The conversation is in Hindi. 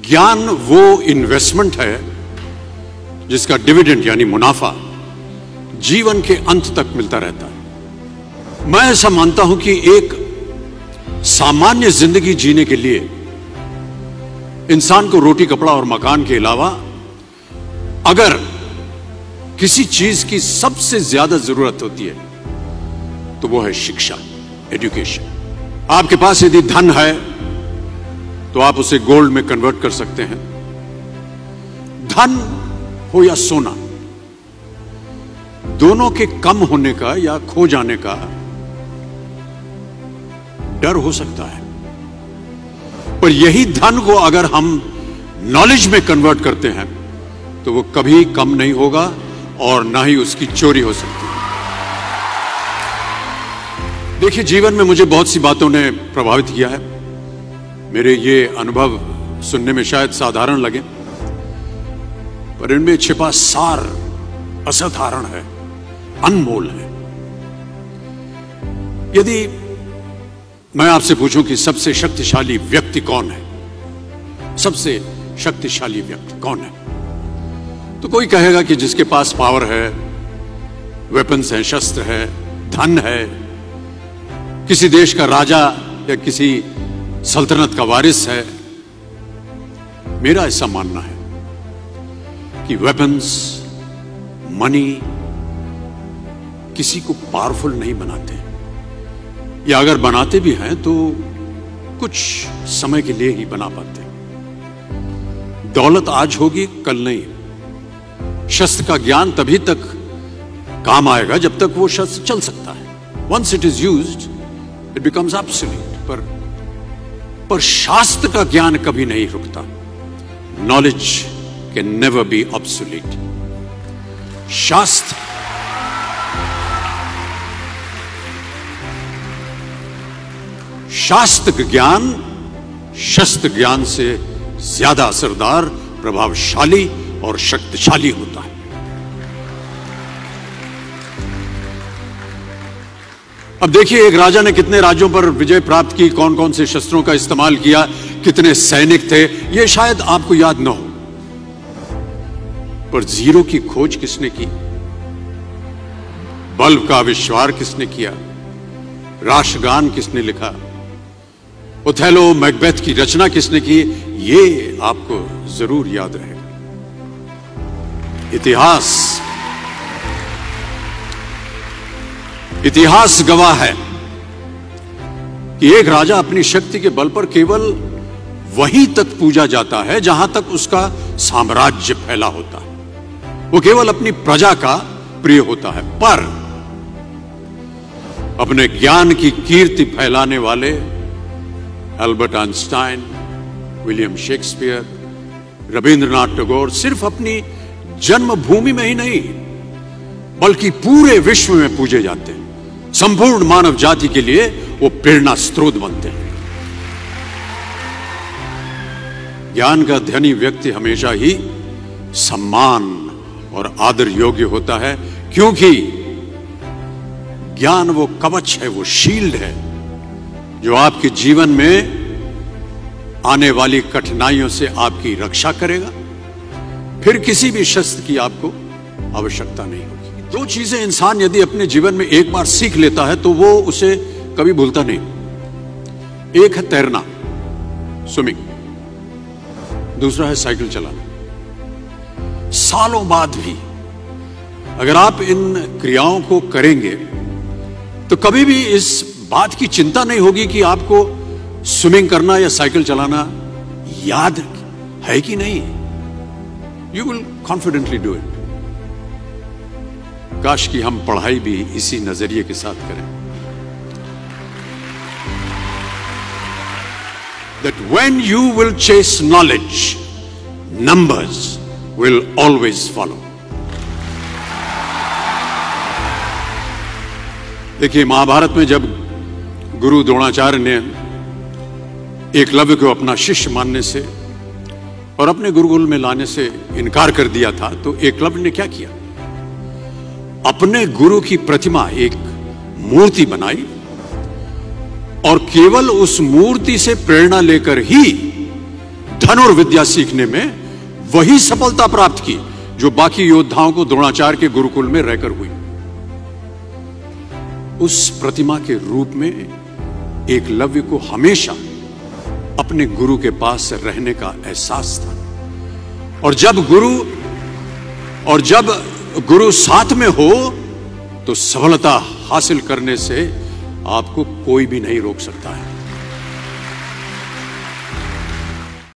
ज्ञान वो इन्वेस्टमेंट है जिसका डिविडेंड यानी मुनाफा जीवन के अंत तक मिलता रहता है। मैं ऐसा मानता हूं कि एक सामान्य जिंदगी जीने के लिए इंसान को रोटी कपड़ा और मकान के अलावा अगर किसी चीज की सबसे ज्यादा जरूरत होती है तो वो है शिक्षा, एजुकेशन। आपके पास यदि धन है तो आप उसे गोल्ड में कन्वर्ट कर सकते हैं। धन हो या सोना, दोनों के कम होने का या खो जाने का डर हो सकता है, पर यही धन को अगर हम नॉलेज में कन्वर्ट करते हैं तो वो कभी कम नहीं होगा और ना ही उसकी चोरी हो सकती है। देखिए, जीवन में मुझे बहुत सी बातों ने प्रभावित किया है। मेरे ये अनुभव सुनने में शायद साधारण लगे, पर इनमें छिपा सार असाधारण है, अनमोल है। यदि मैं आपसे पूछूं कि सबसे शक्तिशाली व्यक्ति कौन है, सबसे शक्तिशाली व्यक्ति कौन है, तो कोई कहेगा कि जिसके पास पावर है, वेपन्स हैं, शस्त्र है, धन है, किसी देश का राजा या किसी सल्तनत का वारिस है। मेरा ऐसा मानना है कि वेपन्स, मनी किसी को पावरफुल नहीं बनाते, या अगर बनाते भी हैं तो कुछ समय के लिए ही बना पाते। दौलत आज होगी, कल नहीं। शस्त्र का ज्ञान तभी तक काम आएगा जब तक वो शस्त्र चल सकता है। Once it is used it becomes absolute. पर शास्त्र का ज्ञान कभी नहीं रुकता। Knowledge can never be obsolete. शास्त्र ज्ञान शस्त्र ज्ञान से ज्यादा असरदार, प्रभावशाली और शक्तिशाली होता है। अब देखिए, एक राजा ने कितने राज्यों पर विजय प्राप्त की, कौन कौन से शस्त्रों का इस्तेमाल किया, कितने सैनिक थे, यह शायद आपको याद न हो, पर जीरो की खोज किसने की, बल्ब का आविष्कार किसने किया, राष्ट्रगान किसने लिखा, ओथेलो मैकबेथ की रचना किसने की, ये आपको जरूर याद रहेगा। इतिहास गवाह है कि एक राजा अपनी शक्ति के बल पर केवल वहीं तक पूजा जाता है जहां तक उसका साम्राज्य फैला होता है। वो केवल अपनी प्रजा का प्रिय होता है। पर अपने ज्ञान की कीर्ति फैलाने वाले Albert Einstein, William Shakespeare, Rabindranath Tagore सिर्फ अपनी जन्मभूमि में ही नहीं बल्कि पूरे विश्व में पूजे जाते हैं। संपूर्ण मानव जाति के लिए वो प्रेरणा स्रोत बनते हैं। ज्ञान का धनी व्यक्ति हमेशा ही सम्मान और आदर योग्य होता है, क्योंकि ज्ञान वो कवच है, वो शील्ड है जो आपके जीवन में आने वाली कठिनाइयों से आपकी रक्षा करेगा। फिर किसी भी शस्त्र की आपको आवश्यकता नहीं होगी। दो चीजें इंसान यदि अपने जीवन में एक बार सीख लेता है तो वो उसे कभी भूलता नहीं। एक है तैरना, स्विमिंग, दूसरा है साइकिल चलाना। सालों बाद भी अगर आप इन क्रियाओं को करेंगे तो कभी भी इस बात की चिंता नहीं होगी कि आपको स्विमिंग करना या साइकिल चलाना याद है कि नहीं। You will confidently do it. काश कि हम पढ़ाई भी इसी नजरिए के साथ करें, that when you will chase knowledge, numbers will always follow. देखिए, महाभारत में जब गुरु द्रोणाचार्य ने एकलव्य को अपना शिष्य मानने से और अपने गुरुकुल में लाने से इनकार कर दिया था, तो एकलव्य ने क्या किया, अपने गुरु की प्रतिमा, एक मूर्ति बनाई और केवल उस मूर्ति से प्रेरणा लेकर ही धनुर्विद्या सीखने में वही सफलता प्राप्त की जो बाकी योद्धाओं को द्रोणाचार्य के गुरुकुल में रहकर हुई। उस प्रतिमा के रूप में एकलव्य को हमेशा अपने गुरु के पास रहने का एहसास था। और जब गुरु साथ में हो तो सफलता हासिल करने से आपको कोई भी नहीं रोक सकता है।